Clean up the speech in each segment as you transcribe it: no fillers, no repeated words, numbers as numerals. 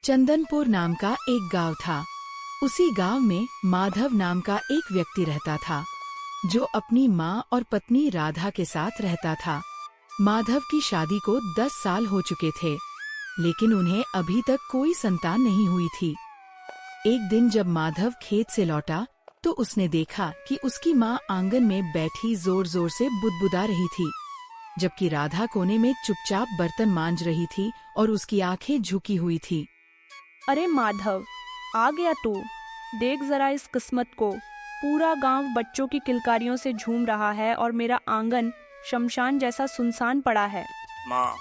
चंदनपुर नाम का एक गांव था। उसी गांव में माधव नाम का एक व्यक्ति रहता था, जो अपनी माँ और पत्नी राधा के साथ रहता था। माधव की शादी को 10 साल हो चुके थे, लेकिन उन्हें अभी तक कोई संतान नहीं हुई थी। एक दिन जब माधव खेत से लौटा, तो उसने देखा कि उसकी माँ आंगन में बैठी जोर जोर से बुदबुदा रही थी, जबकि राधा कोने में चुपचाप बर्तन मांज रही थी और उसकी आंखें झुकी हुई थी। अरे माधव, आ गया तू। देख जरा इस किस्मत को। पूरा गांव बच्चों की किलकारियों से झूम रहा है और मेरा आंगन शमशान जैसा सुनसान पड़ा है। माँ,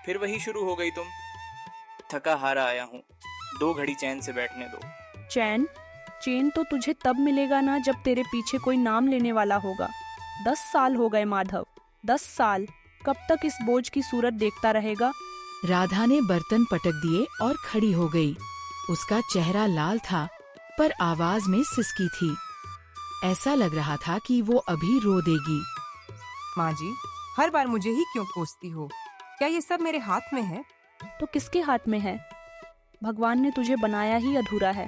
फिर वही शुरू हो गई तुम। थका हारा आया हूँ, 2 घड़ी चैन से बैठने दो। चैन तो तुझे तब मिलेगा ना जब तेरे पीछे कोई नाम लेने वाला होगा। 10 साल हो गए माधव, 10 साल। कब तक इस बोझ की सूरत देखता रहेगा? राधा ने बर्तन पटक दिए और खड़ी हो गई। उसका चेहरा लाल था, पर आवाज में सिसकी थी। ऐसा लग रहा था कि वो अभी रो देगी। माँ जी, हर बार मुझे ही क्यों कोसती हो? क्या ये सब मेरे हाथ में है? तो किसके हाथ में है? भगवान ने तुझे बनाया ही अधूरा है।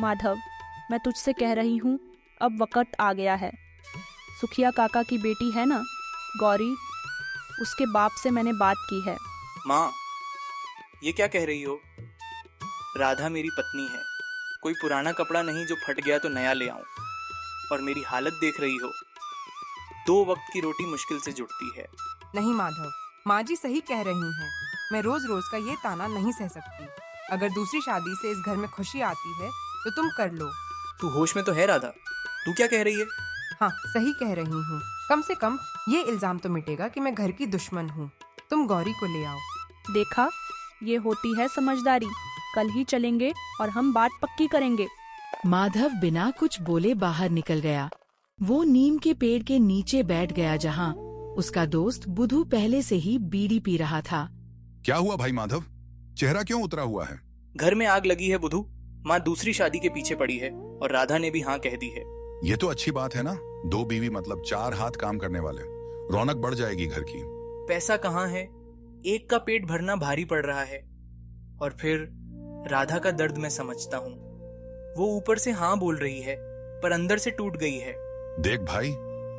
माधव, मैं तुझसे कह रही हूँ, अब वक्त आ गया है। सुखिया काका की बेटी है ना, गौरी, उसके बाप से मैंने बात की है। माँ, ये क्या कह रही हो? राधा मेरी पत्नी है, कोई पुराना कपड़ा नहीं जो फट गया तो नया ले आऊं। और मेरी हालत देख रही हो, 2 वक्त की रोटी मुश्किल से जुटती है। नहीं माधव, माँ जी सही कह रही हैं। मैं रोज रोज का ये ताना नहीं सह सकती। अगर दूसरी शादी से इस घर में खुशी आती है तो तुम कर लो। तू होश में तो है राधा? तू क्या कह रही है? हाँ, सही कह रही हूँ। कम से कम ये इल्जाम तो मिटेगा कि मैं घर की दुश्मन हूँ। तुम गौरी को ले आओ। देखा, ये होती है समझदारी। कल ही चलेंगे और हम बात पक्की करेंगे। माधव बिना कुछ बोले बाहर निकल गया। वो नीम के पेड़ के नीचे बैठ गया, जहाँ उसका दोस्त बुधू पहले से ही बीड़ी पी रहा था। क्या हुआ भाई माधव? चेहरा क्यों उतरा हुआ है? घर में आग लगी है बुधू। माँ दूसरी शादी के पीछे पड़ी है और राधा ने भी हाँ कह दी है। ये तो अच्छी बात है ना, 2 बीवी मतलब 4 हाथ काम करने वाले। रौनक बढ़ जाएगी घर की। पैसा कहाँ है? एक का पेट भरना भारी पड़ रहा है। और फिर राधा का दर्द मैं समझता हूँ। वो ऊपर से हाँ बोल रही है, पर अंदर से टूट गई है। देख भाई,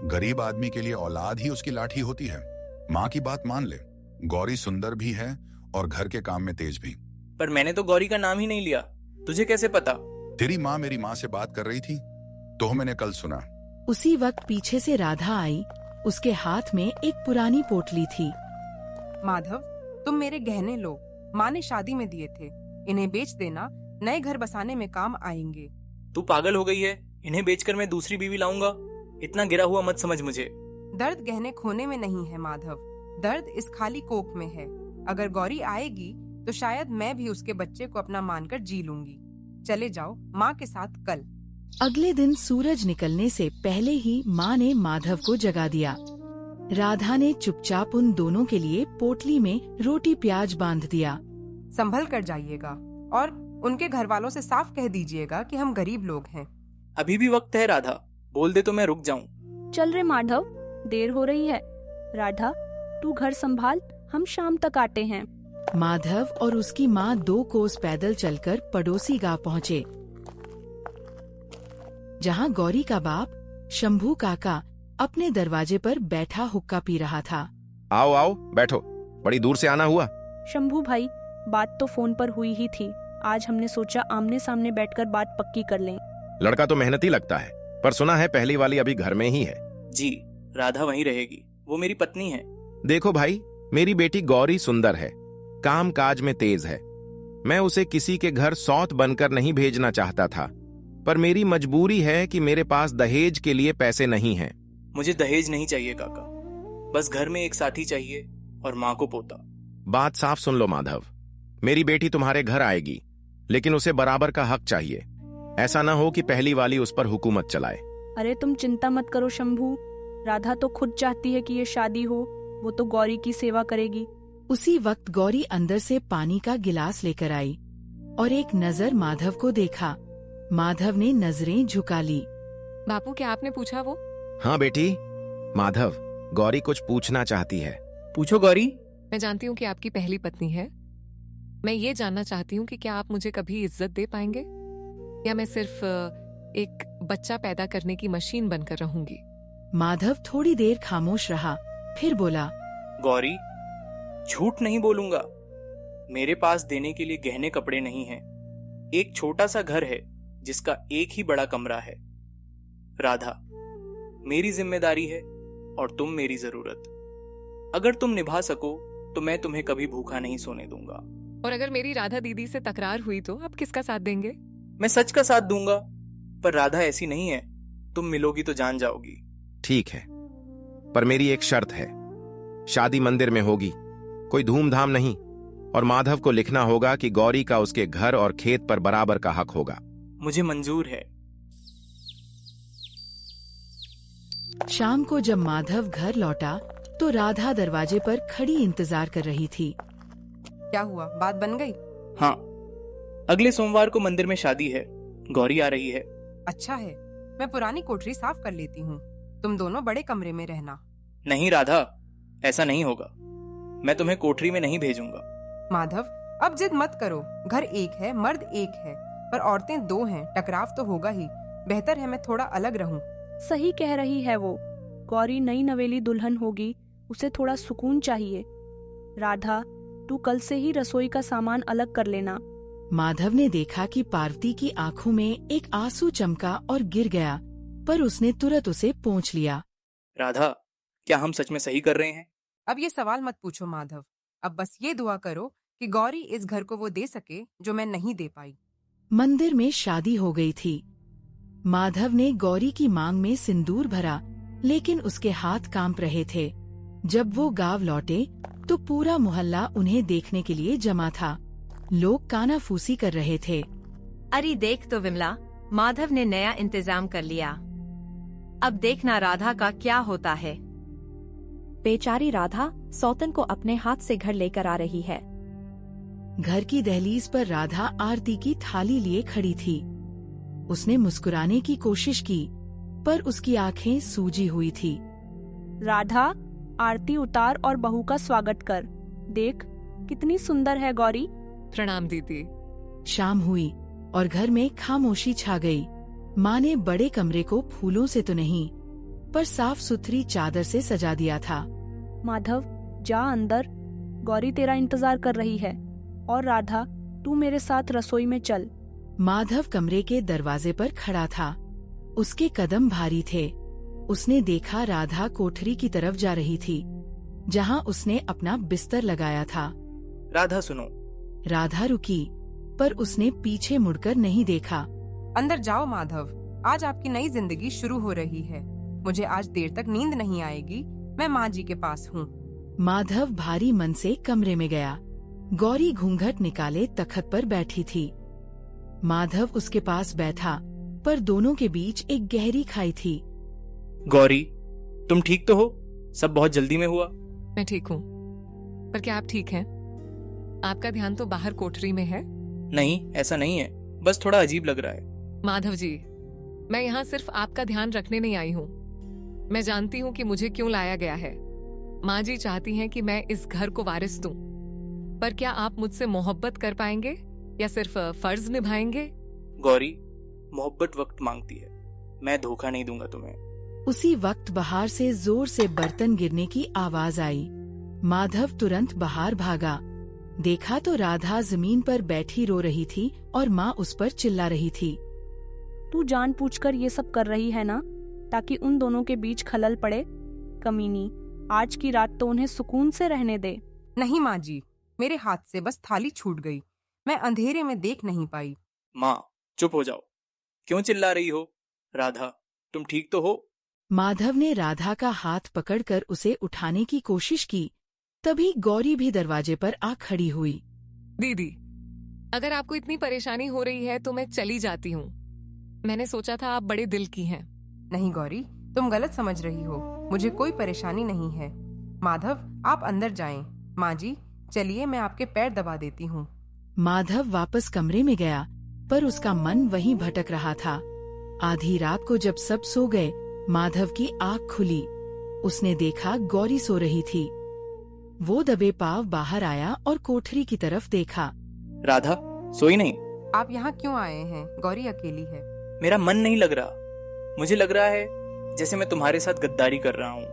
गरीब आदमी के लिए औलाद ही उसकी लाठी होती है। माँ की बात मान ले। गौरी सुंदर भी है और घर के काम में तेज भी। पर मैंने तो गौरी का नाम ही नहीं लिया। तुझे कैसे पता? तेरी माँ मेरी माँ से बात कर रही थी तो मैंने कल सुना। उसी वक्त पीछे से राधा आई। उसके हाथ में एक पुरानी पोटली थी। माधव, तुम मेरे गहने लो। माँ ने शादी में दिए थे। इन्हें बेच देना, नए घर बसाने में काम आएंगे। तू पागल हो गई है? इन्हें बेचकर मैं दूसरी बीवी लाऊंगा? इतना गिरा हुआ मत समझ मुझे। दर्द गहने खोने में नहीं है माधव, दर्द इस खाली कोख में है। अगर गौरी आएगी तो शायद मैं भी उसके बच्चे को अपना मानकर जी लूंगी। चले जाओ माँ के साथ कल। अगले दिन सूरज निकलने से पहले ही माँ ने माधव को जगा दिया। राधा ने चुपचाप उन दोनों के लिए पोटली में रोटी प्याज बांध दिया। संभल कर जाइएगा और उनके घर वालों से साफ कह दीजिएगा कि हम गरीब लोग हैं। अभी भी वक्त है राधा, बोल दे तो मैं रुक जाऊं। चल रे माधव, देर हो रही है। राधा, तू घर संभाल, हम शाम तक आते हैं। माधव और उसकी माँ 2 कोस पैदल चलकर पड़ोसी गांव पहुँचे, जहाँ गौरी का बाप शंभू काका अपने दरवाजे पर बैठा हुक्का पी रहा था। आओ आओ बैठो, बड़ी दूर से आना हुआ। शंभू भाई, बात तो फोन पर हुई ही थी। आज हमने सोचा आमने सामने बैठकर बात पक्की कर लें। लड़का तो मेहनती लगता है, पर सुना है पहली वाली अभी घर में ही है। जी, राधा वहीं रहेगी, वो मेरी पत्नी है। देखो भाई, मेरी बेटी गौरी सुंदर है, काम काज में तेज है। मैं उसे किसी के घर सौत बनकर नहीं भेजना चाहता था, पर मेरी मजबूरी है कि मेरे पास दहेज के लिए पैसे नहीं हैं। मुझे दहेज नहीं चाहिए काका, बस घर में एक साथी चाहिए और माँ को पोता। बात साफ सुन लो माधव, मेरी बेटी तुम्हारे घर आएगी, लेकिन उसे बराबर का हक चाहिए। ऐसा ना हो कि पहली वाली उस पर हुकूमत चलाए। अरे तुम चिंता मत करो शंभू, राधा तो खुद चाहती है कि ये शादी हो। वो तो गौरी की सेवा करेगी। उसी वक्त गौरी अंदर से पानी का गिलास लेकर आई और एक नजर माधव को देखा। माधव ने नजरें झुका ली। बापू, क्या आपने पूछा वो? हाँ बेटी। माधव, गौरी कुछ पूछना चाहती है। पूछो गौरी। मैं जानती हूँ कि आपकी पहली पत्नी है, मैं ये जानना चाहती हूँ कि क्या आप मुझे कभी इज्जत दे पाएंगे, या मैं सिर्फ एक बच्चा पैदा करने की मशीन बनकर रहूंगी। माधव थोड़ी देर खामोश रहा, फिर बोला, गौरी, झूठ नहीं बोलूंगा। मेरे पास देने के लिए गहने कपड़े नहीं हैं। एक छोटा सा घर है जिसका एक ही बड़ा कमरा है। राधा, मेरी जिम्मेदारी है और तुम मेरी जरूरत। अगर तुम निभा सको तो मैं तुम्हें कभी भूखा नहीं सोने दूंगा। और अगर मेरी राधा दीदी से तकरार हुई तो आप किसका साथ देंगे? मैं सच का साथ दूंगा, पर राधा ऐसी नहीं है। तुम मिलोगी तो जान जाओगी। ठीक है, पर मेरी एक शर्त है। शादी मंदिर में होगी, कोई धूमधाम नहीं, और माधव को लिखना होगा कि गौरी का उसके घर और खेत पर बराबर का हक होगा। मुझे मंजूर है। शाम को जब माधव घर लौटा तो राधा दरवाजे पर खड़ी इंतजार कर रही थी। क्या हुआ, बात बन गई? हाँ, अगले सोमवार को मंदिर में शादी है। गौरी आ रही है। अच्छा है, मैं पुरानी कोठरी साफ कर लेती हूँ। तुम दोनों बड़े कमरे में रहना। नहीं राधा, ऐसा नहीं होगा। मैं तुम्हें कोठरी में नहीं भेजूंगा। माधव, अब जिद मत करो। घर एक है, मर्द एक है, पर औरतें दो हैं। टकराव तो होगा ही। बेहतर है मैं थोड़ा अलग रहूं। सही कह रही है वो। गौरी नई नवेली दुल्हन होगी, उसे थोड़ा सुकून चाहिए। राधा, तू कल से ही रसोई का सामान अलग कर लेना। माधव ने देखा कि पार्वती की आंखों में एक आंसू चमका और गिर गया, पर उसने तुरंत उसे पोंछ लिया। राधा, क्या हम सच में सही कर रहे हैं? अब ये सवाल मत पूछो माधव। अब बस ये दुआ करो कि गौरी इस घर को वो दे सके जो मैं नहीं दे पाई। मंदिर में शादी हो गई थी। माधव ने गौरी की मांग में सिंदूर भरा, लेकिन उसके हाथ कांप रहे थे। जब वो गांव लौटे तो पूरा मोहल्ला उन्हें देखने के लिए जमा था। लोग कानाफूसी कर रहे थे। अरे देख तो विमला, माधव ने नया इंतजाम कर लिया। अब देखना राधा का क्या होता है। बेचारी राधा सौतन को अपने हाथ से घर लेकर आ रही है। घर की दहलीज पर राधा आरती की थाली लिए खड़ी थी। उसने मुस्कुराने की कोशिश की, पर उसकी आंखें सूजी हुई थी। राधा, आरती उतार और बहू का स्वागत कर। देख कितनी सुंदर है गौरी। प्रणाम दीदी। शाम हुई और घर में खामोशी छा गई। माँ ने बड़े कमरे को फूलों से तो नहीं, पर साफ सुथरी चादर से सजा दिया था। माधव, जा अंदर, गौरी तेरा इंतजार कर रही है। और राधा, तू मेरे साथ रसोई में चल। माधव कमरे के दरवाजे पर खड़ा था। उसके कदम भारी थे। उसने देखा राधा कोठरी की तरफ जा रही थी, जहाँ उसने अपना बिस्तर लगाया था। राधा सुनो। राधा रुकी, पर उसने पीछे मुड़कर नहीं देखा। अंदर जाओ माधव, आज आपकी नई जिंदगी शुरू हो रही है। मुझे आज देर तक नींद नहीं आएगी। मैं माँ जी के पास हूँ। माधव भारी मन से कमरे में गया। गौरी घूंघट निकाले तखत पर बैठी थी। माधव उसके पास बैठा, पर दोनों के बीच एक गहरी खाई थी। गौरी, तुम ठीक तो हो? सब बहुत जल्दी में हुआ। मैं ठीक हूँ, पर क्या आप ठीक हैं? आपका ध्यान तो बाहर कोठरी में है। नहीं, ऐसा नहीं है, बस थोड़ा अजीब लग रहा है। माधव जी, मैं यहाँ सिर्फ आपका ध्यान रखने नहीं आई हूँ। मैं जानती हूँ कि मुझे क्यों लाया गया है। माँ जी चाहती हैं कि मैं इस घर को वारिस दूं, पर क्या आप मुझसे मोहब्बत कर पाएंगे या सिर्फ फर्ज निभाएंगे? गौरी, मोहब्बत वक्त मांगती है। मैं धोखा नहीं दूंगा तुम्हें। उसी वक्त बाहर से जोर से बर्तन गिरने की आवाज आई। माधव तुरंत बाहर भागा। देखा तो राधा जमीन पर बैठी रो रही थी और माँ उस पर चिल्ला रही थी। तू जानबूझकर ये सब कर रही है ना, ताकि उन दोनों के बीच खलल पड़े? कमीनी, आज की रात तो उन्हें सुकून से रहने दे। नहीं माँ जी, मेरे हाथ से बस थाली छूट गई। मैं अंधेरे में देख नहीं पाई। माँ, चुप हो जाओ। क्यों चिल्ला रही हो? राधा, तुम ठीक तो हो? माधव ने राधा का हाथ पकड़कर उसे उठाने की कोशिश की। तभी गौरी भी दरवाजे पर आ खड़ी हुई। दीदी, अगर आपको इतनी परेशानी हो रही है तो मैं चली जाती हूँ। मैंने सोचा था आप बड़े दिल की हैं। नहीं गौरी, तुम गलत समझ रही हो। मुझे कोई परेशानी नहीं है। माधव, आप अंदर जाएं। माँ जी, चलिए मैं आपके पैर दबा देती हूँ। माधव वापस कमरे में गया, पर उसका मन वहीं भटक रहा था। आधी रात को जब सब सो गए, माधव की आँख खुली। उसने देखा गौरी सो रही थी। वो दबे पांव बाहर आया और कोठरी की तरफ देखा। राधा सोई नहीं? आप यहाँ क्यों आए हैं? गौरी अकेली है। मेरा मन नहीं लग रहा। मुझे लग रहा है जैसे मैं तुम्हारे साथ गद्दारी कर रहा हूँ।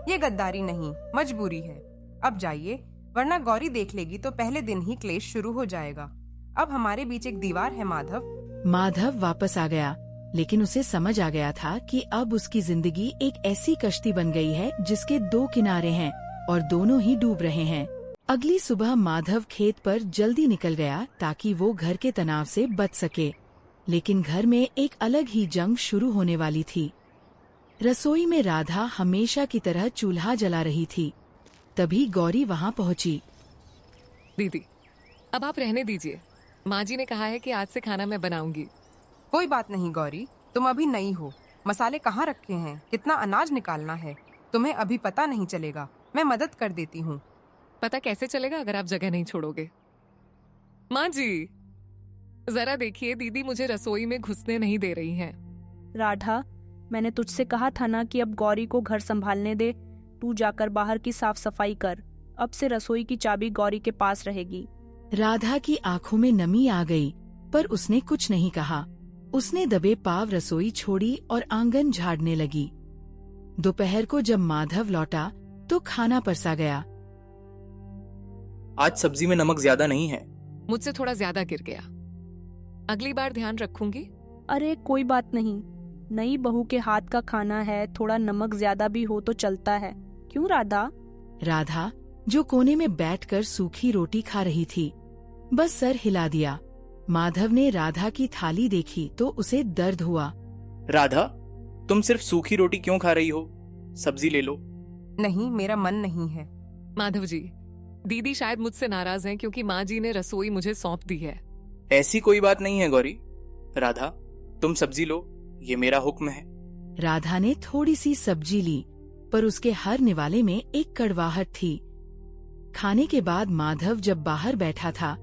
ये गद्दारी नहीं, मजबूरी है। अब जाइए, वरना गौरी देख लेगी तो पहले दिन ही क्लेश शुरू हो जाएगा। अब हमारे बीच एक दीवार है माधव। माधव वापस आ गया, लेकिन उसे समझ आ गया था कि अब उसकी जिंदगी एक ऐसी कश्ती बन गई है जिसके 2 किनारे हैं और दोनों ही डूब रहे हैं। अगली सुबह माधव खेत पर जल्दी निकल गया ताकि वो घर के तनाव से बच सके, लेकिन घर में एक अलग ही जंग शुरू होने वाली थी। रसोई में राधा हमेशा की तरह चूल्हा जला रही थी। तभी गौरी वहाँ पहुँची। दीदी, अब आप रहने दीजिए। माँ जी ने कहा है कि आज से खाना मैं बनाऊंगी। कोई बात नहीं गौरी, तुम अभी नई हो। मसाले कहाँ रखे हैं, कितना अनाज निकालना है, तुम्हें अभी पता नहीं चलेगा। मैं मदद कर देती हूँ। पता कैसे चलेगा अगर आप जगह नहीं छोड़ोगे? माँ जी, जरा देखिए, दीदी मुझे रसोई में घुसने नहीं दे रही हैं। राधा, मैंने तुझसे कहा था ना कि अब गौरी को घर संभालने दे। तू जाकर बाहर की साफ सफाई कर। अब से रसोई की चाबी गौरी के पास रहेगी। राधा की आंखों में नमी आ गई, पर उसने कुछ नहीं कहा। उसने दबे पाव रसोई छोड़ी और आंगन झाड़ने लगी। दोपहर को जब माधव लौटा तो खाना परसा गया। आज सब्जी में नमक ज्यादा नहीं है। मुझसे थोड़ा ज्यादा गिर गया। अगली बार ध्यान रखूंगी। अरे कोई बात नहीं, नई बहू के हाथ का खाना है, थोड़ा नमक ज्यादा भी हो तो चलता है। क्यों राधा? राधा, जो कोने में बैठकर सूखी रोटी खा रही थी, बस सर हिला दिया। माधव ने राधा की थाली देखी तो उसे दर्द हुआ। राधा, तुम सिर्फ सूखी रोटी क्यों खा रही हो? सब्जी ले लो। नहीं, मेरा मन नहीं है। माधव जी, दीदी शायद मुझसे नाराज हैं क्योंकि माँ जी ने रसोई मुझे सौंप दी है। ऐसी कोई बात नहीं है गौरी। राधा, तुम सब्जी लो, ये मेरा हुक्म है। राधा ने थोड़ी सी सब्जी ली, पर उसके हर निवाले में एक कड़वाहट थी। खाने के बाद माधव जब बाहर बैठा था,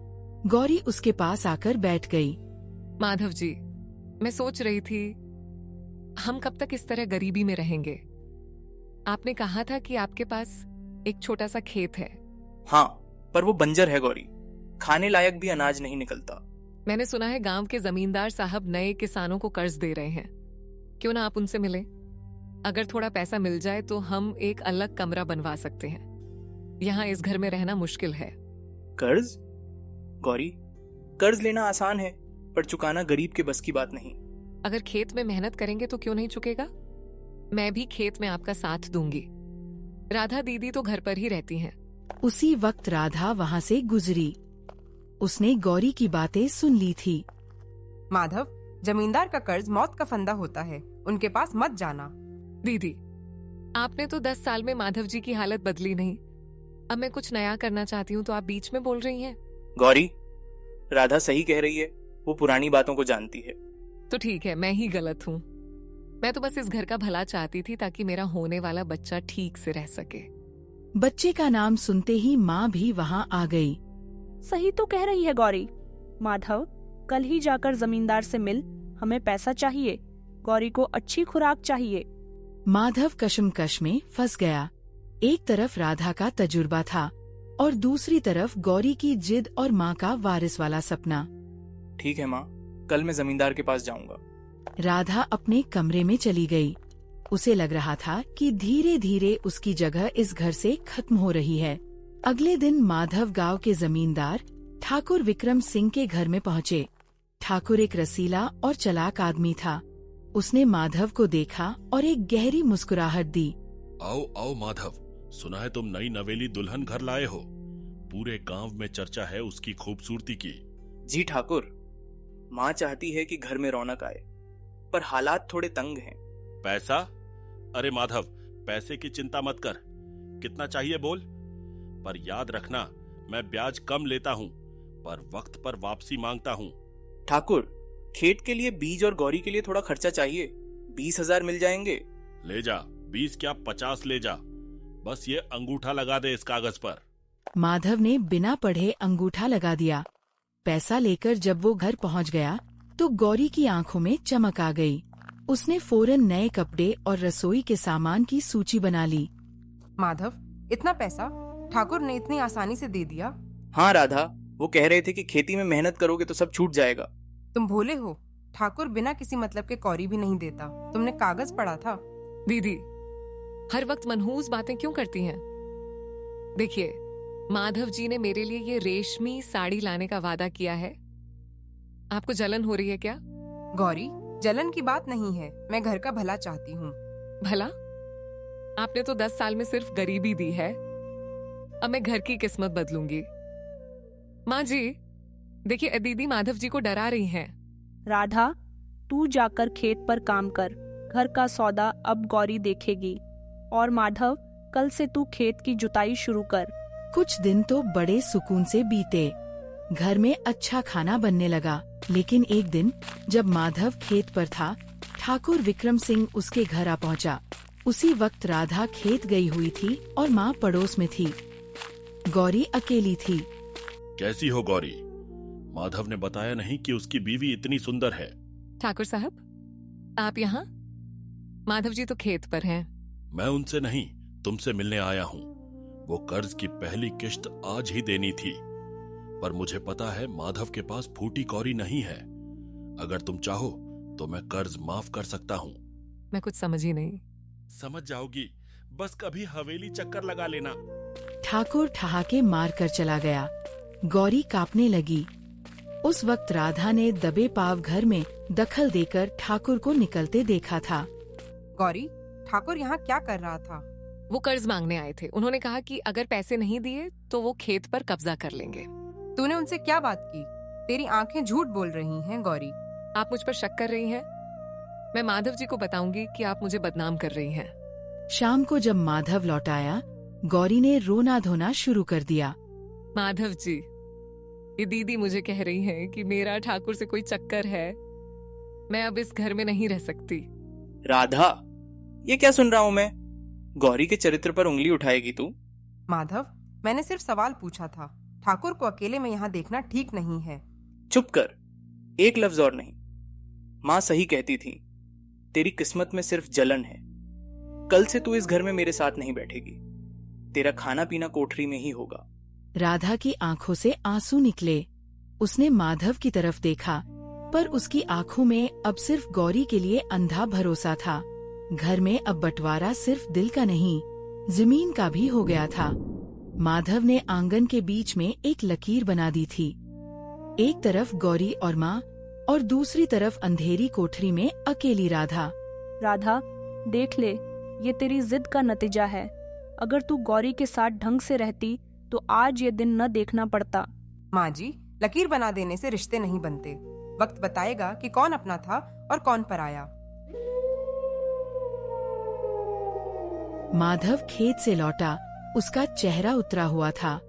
गौरी उसके पास आकर बैठ गई। माधव जी, मैं सोच रही थी हम कब तक इस तरह गरीबी में रहेंगे? आपने कहा था कि आपके पास एक छोटा सा खेत है। हाँ, पर वो बंजर है गौरी, खाने लायक भी अनाज नहीं निकलता। मैंने सुना है गांव के जमींदार साहब नए किसानों को कर्ज दे रहे हैं। क्यों ना आप उनसे मिलें? अगर थोड़ा पैसा मिल जाए तो हम एक अलग कमरा बनवा सकते हैं। यहाँ इस घर में रहना मुश्किल है। कर्ज? गौरी, कर्ज लेना आसान है, पर चुकाना गरीब के बस की बात नहीं। अगर खेत में मेहनत करेंगे तो क्यों नहीं चुकेगा? मैं भी खेत में आपका साथ दूंगी। राधा दीदी तो घर पर ही रहती हैं। उसी वक्त राधा वहाँ से गुजरी। उसने गौरी की बातें सुन ली थी। माधव, जमींदार का कर्ज मौत का फंदा होता है, उनके पास मत जाना। दीदी, आपने तो 10 साल में माधव जी की हालत बदली नहीं। अब मैं कुछ नया करना चाहती हूँ तो आप बीच में बोल रही हैं। गौरी, राधा सही कह रही है, वो पुरानी बातों को जानती है। तो ठीक है, मैं ही गलत हूँ। मैं तो बस इस घर का भला चाहती थी ताकि मेरा होने वाला बच्चा ठीक से रह सके। बच्चे का नाम सुनते ही माँ भी वहाँ आ गई। सही तो कह रही है गौरी। माधव, कल ही जाकर जमींदार से मिल, हमें पैसा चाहिए। गौरी को अच्छी खुराक चाहिए। माधव कशमकश में फंस गया। एक तरफ राधा का तजुर्बा था और दूसरी तरफ गौरी की जिद और माँ का वारिस वाला सपना। ठीक है माँ, कल मैं जमींदार के पास जाऊंगा। राधा अपने कमरे में चली गई। उसे लग रहा था कि धीरे धीरे उसकी जगह इस घर से खत्म हो रही है। अगले दिन माधव गांव के जमींदार ठाकुर विक्रम सिंह के घर में पहुँचे। ठाकुर एक रसीला और चालाक आदमी था। उसने माधव को देखा और एक गहरी मुस्कुराहट दी। आओ आओ माधव, सुना है तुम नई नवेली दुल्हन घर लाए हो। पूरे गांव में चर्चा है उसकी खूबसूरती की। जी ठाकुर, माँ चाहती है कि घर में रौनक आए, पर हालात थोड़े तंग हैं। पैसा? अरे माधव, पैसे की चिंता मत कर। कितना चाहिए बोल। पर याद रखना, मैं ब्याज कम लेता हूँ, पर वक्त पर वापसी मांगता हूँ। ठाकुर, खेत के लिए बीज और गौरी के लिए थोड़ा खर्चा चाहिए। 20,000 मिल जाएंगे। ले जा, 20 क्या 50 ले जा। बस ये अंगूठा लगा दे इस कागज पर। माधव ने बिना पढ़े अंगूठा लगा दिया। पैसा लेकर जब वो घर पहुंच गया तो गौरी की आंखों में चमक आ गई। उसने फौरन नए कपड़े और रसोई के सामान की सूची बना ली। माधव, इतना पैसा ठाकुर ने इतनी आसानी से दे दिया? हाँ राधा, वो कह रहे थे कि खेती में मेहनत करोगे तो सब छूट जाएगा। तुम भोले हो। ठाकुर बिना किसी मतलब के कौड़ी भी नहीं देता। तुमने कागज पढ़ा था। दीदी, हर वक्त मनहूस बातें क्यों करती हैं? देखिए, माधव जी ने मेरे लिए ये रेशमी साड़ी लाने का वादा किया है। आपको जलन हो रही है क्या? गौरी, जलन की बात नहीं है। मैं घर का भला चाहती हूँ। भला? आपने तो 10 साल में सिर्फ गरीबी दी है। अब मैं घर की किस्मत बदलूंगी। माँ जी, देखिए दीदी माधव जी को डरा रही हैं। राधा, तू जाकर खेत पर काम कर। घर का सौदा अब गौरी देखेगी। और माधव, कल से तू खेत की जुताई शुरू कर। कुछ दिन तो बड़े सुकून से बीते। घर में अच्छा खाना बनने लगा। लेकिन एक दिन जब माधव खेत पर था, ठाकुर विक्रम सिंह उसके घर आ पहुंचा। उसी वक्त राधा खेत गई हुई थी और माँ पड़ोस में थी। गौरी अकेली थी। कैसी हो गौरी? माधव ने बताया नहीं कि उसकी बीवी इतनी सुंदर है। ठाकुर साहब, आप यहाँ? माधव जी तो खेत पर हैं। मैं उनसे नहीं, तुमसे मिलने आया हूँ। वो कर्ज की पहली किश्त आज ही देनी थी, पर मुझे पता है माधव के पास फूटी कौड़ी नहीं है। अगर तुम चाहो तो मैं कर्ज माफ कर सकता हूँ। मैं कुछ समझ ही नहीं। समझ जाओगी, बस कभी हवेली चक्कर लगा लेना। ठाकुर ठहाके मार कर चला गया। गौरी कांपने लगी। उस वक्त राधा ने दबे पाव घर में दखल देकर ठाकुर को निकलते देखा था। गौरी, ठाकुर यहाँ क्या कर रहा था? वो कर्ज मांगने आए थे। उन्होंने कहा कि अगर पैसे नहीं दिए तो वो खेत पर कब्जा कर लेंगे। तूने उनसे क्या बात की? तेरी आंखें झूठ बोल रही हैं गौरी। आप मुझ पर शक कर रही हैं? मैं माधव जी को बताऊंगी कि आप मुझे बदनाम कर रही हैं। शाम को जब माधव लौट आया, गौरी ने रोना धोना शुरू कर दिया। माधव जी, ये दीदी मुझे कह रही हैं कि मेरा ठाकुर से कोई चक्कर है। मैं अब इस घर में नहीं रह सकती। राधा, ये क्या सुन रहा हूँ मैं? गौरी के चरित्र पर उंगली उठाएगी तू? माधव, मैंने सिर्फ सवाल पूछा था। ठाकुर को अकेले में यहाँ देखना ठीक नहीं है। चुप कर, एक लफ्ज और नहीं। माँ सही कहती थी, तेरी किस्मत में सिर्फ जलन है। कल से तू इस घर में मेरे साथ नहीं बैठेगी। तेरा खाना पीना कोठरी में ही होगा। राधा की आंखों से आंसू निकले। उसने माधव की तरफ देखा, पर उसकी आंखों में अब सिर्फ गौरी के लिए अंधा भरोसा था। घर में अब बंटवारा सिर्फ दिल का नहीं, जमीन का भी हो गया था। माधव ने आंगन के बीच में एक लकीर बना दी थी। एक तरफ गौरी और माँ और दूसरी तरफ अंधेरी कोठरी में अकेली राधा। राधा, देख ले, ये तेरी जिद का नतीजा है। अगर तू गौरी के साथ ढंग से रहती तो आज ये दिन न देखना पड़ता। माँ जी, लकीर बना देने से रिश्ते नहीं बनते। वक्त बताएगा कि कौन अपना था और कौन पराया। माधव खेत से लौटा। उसका चेहरा उतरा हुआ था।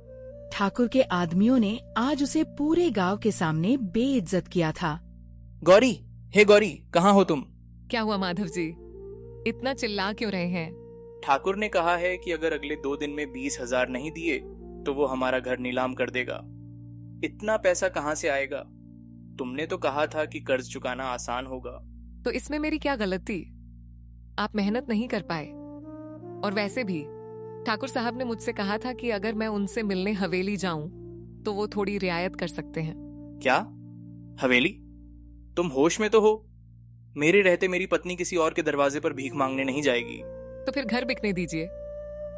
ठाकुर के आदमियों ने आज उसे पूरे गांव के सामने बेइज्जत किया था। गौरी, हे गौरी, कहाँ हो तुम? क्या हुआ माधव जी? इतना चिल्ला क्यों रहे हैं? ठाकुर ने कहा है कि अगर अगले 2 दिन में 20,000 नहीं दिए तो वो हमारा घर नीलाम कर देगा। इतना पैसा कहाँ से आएगा? तुमने तो कहा था कि कर्ज चुकाना आसान होगा। तो इसमें मेरी क्या गलती? आप मेहनत नहीं कर पाए। और वैसे भी ठाकुर साहब ने मुझसे कहा था कि अगर मैं उनसे मिलने हवेली जाऊं तो वो थोड़ी रियायत कर सकते हैं। क्या? हवेली? तुम होश में तो हो? मेरे रहते मेरी पत्नी किसी और के दरवाजे पर भीख मांगने नहीं जाएगी। तो फिर घर बिकने दीजिए।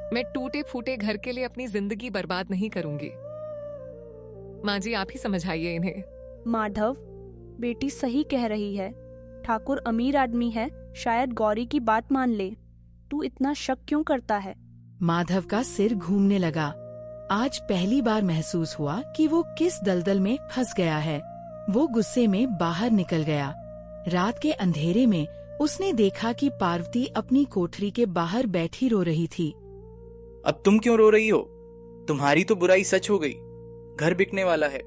मैं टूटे फूटे घर के लिए अपनी जिंदगी बर्बाद नहीं करूंगी। माँ जी, आप ही समझाइए इन्हें। माधव, बेटी सही कह रही है। ठाकुर अमीर आदमी है, शायद गौरी की बात मान ले। तू इतना शक क्यों करता है? माधव का सिर घूमने लगा। आज पहली बार महसूस हुआ कि वो किस दलदल में फंस गया है। वो गुस्से में बाहर निकल गया। रात के अंधेरे में उसने देखा कि पार्वती अपनी कोठरी के बाहर बैठी रो रही थी। अब तुम क्यों रो रही हो? तुम्हारी तो बुराई सच हो गई। घर बिकने वाला है।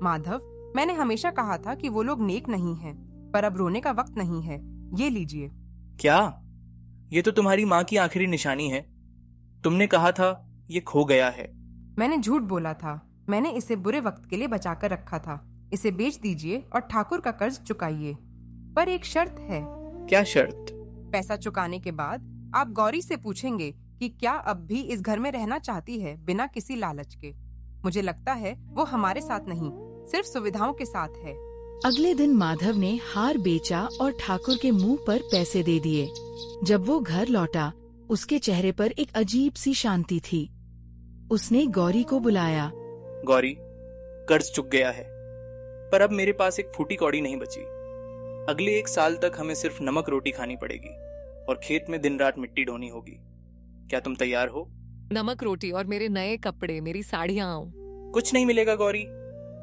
माधव, मैंने हमेशा कहा था कि वो लोग नेक नहीं हैं, पर अब रोने का वक्त नहीं है। ये लीजिए। क्या? ये तो तुम्हारी माँ की आखिरी निशानी है। तुमने कहा था ये खो गया है। मैंने झूठ बोला था। मैंने इसे बुरे वक्त के लिए बचाकर रखा था। इसे बेच दीजिए और ठाकुर का कर्ज चुकाइए। पर एक शर्त है। क्या शर्त? पैसा चुकाने के बाद आप गौरी से पूछेंगे कि क्या अब भी इस घर में रहना चाहती है बिना किसी लालच के। मुझे लगता है वो हमारे साथ नहीं, सिर्फ सुविधाओं के साथ है। अगले दिन माधव ने हार बेचा और ठाकुर के मुंह पर पैसे दे दिए। जब वो घर लौटा, उसके चेहरे पर एक अजीब सी शांति थी। उसने गौरी को बुलाया। गौरी, कर्ज चुक गया है, पर अब मेरे पास एक फूटी कौड़ी नहीं बची। अगले 1 साल तक हमें सिर्फ नमक रोटी खानी पड़ेगी और खेत में दिन रात मिट्टी ढोनी होगी। क्या तुम तैयार हो? नमक रोटी और मेरे नए कपड़े, मेरी साड़ियाँ। कुछ नहीं मिलेगा गौरी,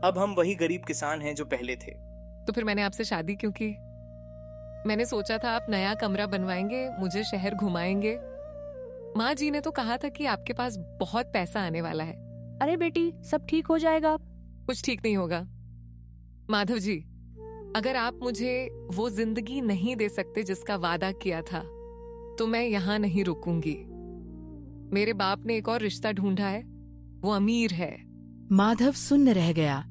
अब हम वही गरीब किसान हैं जो पहले थे। तो फिर मैंने आपसे शादी क्यों की? मैंने सोचा था आप नया कमरा बनवाएंगे, मुझे शहर घुमाएंगे। माँ जी ने तो कहा था कि आपके पास बहुत पैसा आने वाला है। अरे बेटी, सब ठीक हो जाएगा। कुछ ठीक नहीं होगा। माधव जी, अगर आप मुझे वो जिंदगी नहीं दे सकते जिसका वादा किया था, तो मैं यहाँ नहीं रुकूंगी। मेरे बाप ने एक और रिश्ता ढूंढा है, वो अमीर है। माधव सुन्न रह गया।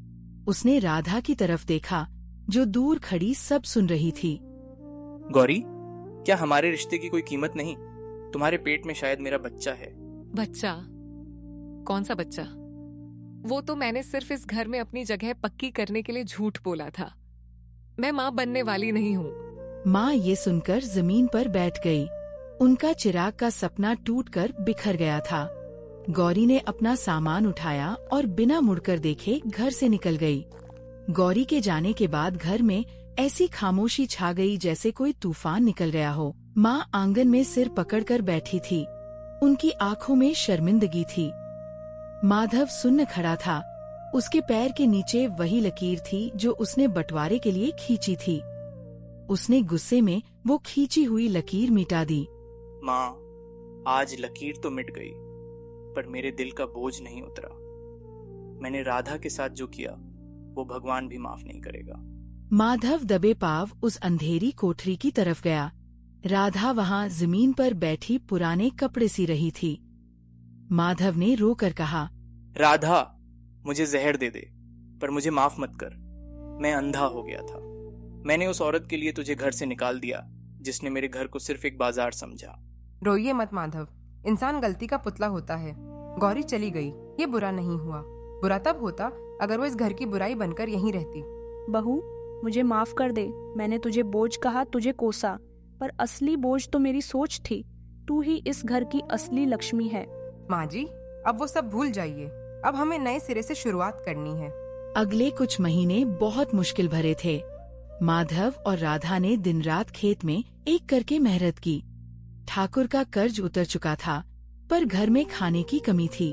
उसने राधा की तरफ देखा, जो दूर खड़ी सब सुन रही थी। गौरी, क्या हमारे रिश्ते की कोई कीमत नहीं? तुम्हारे पेट में शायद मेरा बच्चा है। बच्चा? कौन सा बच्चा? वो तो मैंने सिर्फ इस घर में अपनी जगह पक्की करने के लिए झूठ बोला था। मैं माँ बनने वाली नहीं हूँ। माँ ये सुनकर जमीन पर बैठ गई। उनका चिराग का सपना टूटकर बिखर गया था। गौरी ने अपना सामान उठाया और बिना मुड़कर देखे घर से निकल गई। गौरी के जाने के बाद घर में ऐसी खामोशी छा गई जैसे कोई तूफान निकल गया हो। माँ आंगन में सिर पकड़कर बैठी थी। उनकी आंखों में शर्मिंदगी थी। माधव सुन्न खड़ा था। उसके पैर के नीचे वही लकीर थी जो उसने बंटवारे के लिए खींची थी। उसने गुस्से में वो खींची हुई लकीर मिटा दी। माँ, आज लकीर तो मिट गई, पर मेरे दिल का बोझ नहीं उतरा। मैंने राधा के साथ जो किया, वो भगवान भी माफ नहीं करेगा। माधव दबे पाव उस अंधेरी कोठरी की तरफ गया। राधा वहाँ जमीन पर बैठी पुराने कपड़े सी रही थी। माधव ने रोकर कहा, राधा, मुझे जहर दे दे, पर मुझे माफ मत कर। मैं अंधा हो गया था। मैंने उस औरत के लिए तुझे घर से निकाल दिया, जिसने मेरे घर को सिर्फ एक बाजार समझा। रोइए मत माधव, इंसान गलती का पुतला होता है। गौरी चली गई, ये बुरा नहीं हुआ। बुरा तब होता अगर वो इस घर की बुराई बनकर यहीं रहती। बहू, मुझे माफ कर दे। मैंने तुझे बोझ कहा, तुझे कोसा, पर असली बोझ तो मेरी सोच थी। तू ही इस घर की असली लक्ष्मी है। माँ जी, अब वो सब भूल जाइए। अब हमें नए सिरे से शुरुआत करनी है। अगले कुछ महीने बहुत मुश्किल भरे थे। माधव और राधा ने दिन रात खेत में एक करके मेहनत की। ठाकुर का कर्ज उतर चुका था, पर घर में खाने की कमी थी।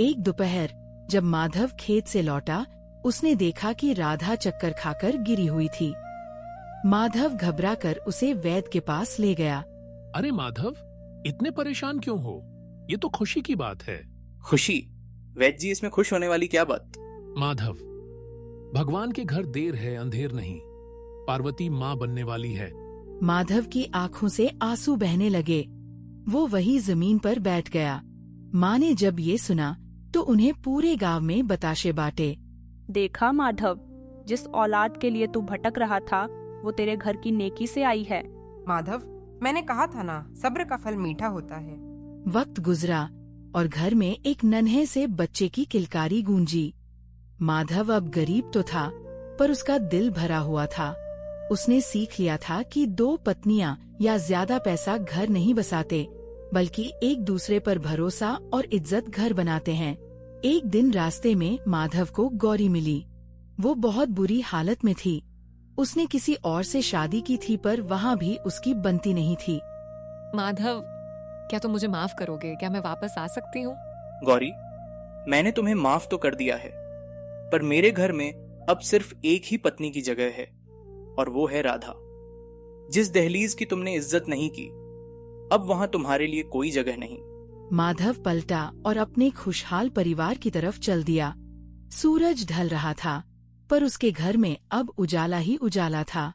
एक दोपहर जब माधव खेत से लौटा, उसने देखा कि राधा चक्कर खाकर गिरी हुई थी। माधव घबराकर उसे वैद्य के पास ले गया। अरे माधव, इतने परेशान क्यों हो? ये तो खुशी की बात है। खुशी? वैद्य जी, इसमें खुश होने वाली क्या बात? माधव, भगवान के घर देर है अंधेर नहीं। पार्वती माँ बनने वाली है। माधव की आंखों से आंसू बहने लगे। वो वही जमीन पर बैठ गया। माँ ने जब ये सुना तो उन्हें पूरे गांव में बताशे बांटे। देखा माधव, जिस औलाद के लिए तू भटक रहा था, वो तेरे घर की नेकी से आई है। माधव, मैंने कहा था ना, सब्र का फल मीठा होता है। वक्त गुजरा और घर में एक नन्हे से बच्चे की किलकारी गूंजी। माधव अब गरीब तो था, पर उसका दिल भरा हुआ था। उसने सीख लिया था कि 2 पत्नियां या ज्यादा पैसा घर नहीं बसाते, बल्कि एक दूसरे पर भरोसा और इज्जत घर बनाते हैं। एक दिन रास्ते में माधव को गौरी मिली। वो बहुत बुरी हालत में थी। उसने किसी और से शादी की थी, पर वहाँ भी उसकी बनती नहीं थी। माधव, क्या तुम मुझे माफ करोगे? क्या मैं वापस आ सकती हूँ? गौरी, मैंने तुम्हें माफ तो कर दिया है, पर मेरे घर में अब सिर्फ एक ही पत्नी की जगह है, और वो है राधा। जिस दहलीज की तुमने इज्जत नहीं की, अब वहां तुम्हारे लिए कोई जगह नहीं। माधव पलटा और अपने खुशहाल परिवार की तरफ चल दिया। सूरज ढल रहा था, पर उसके घर में अब उजाला ही उजाला था।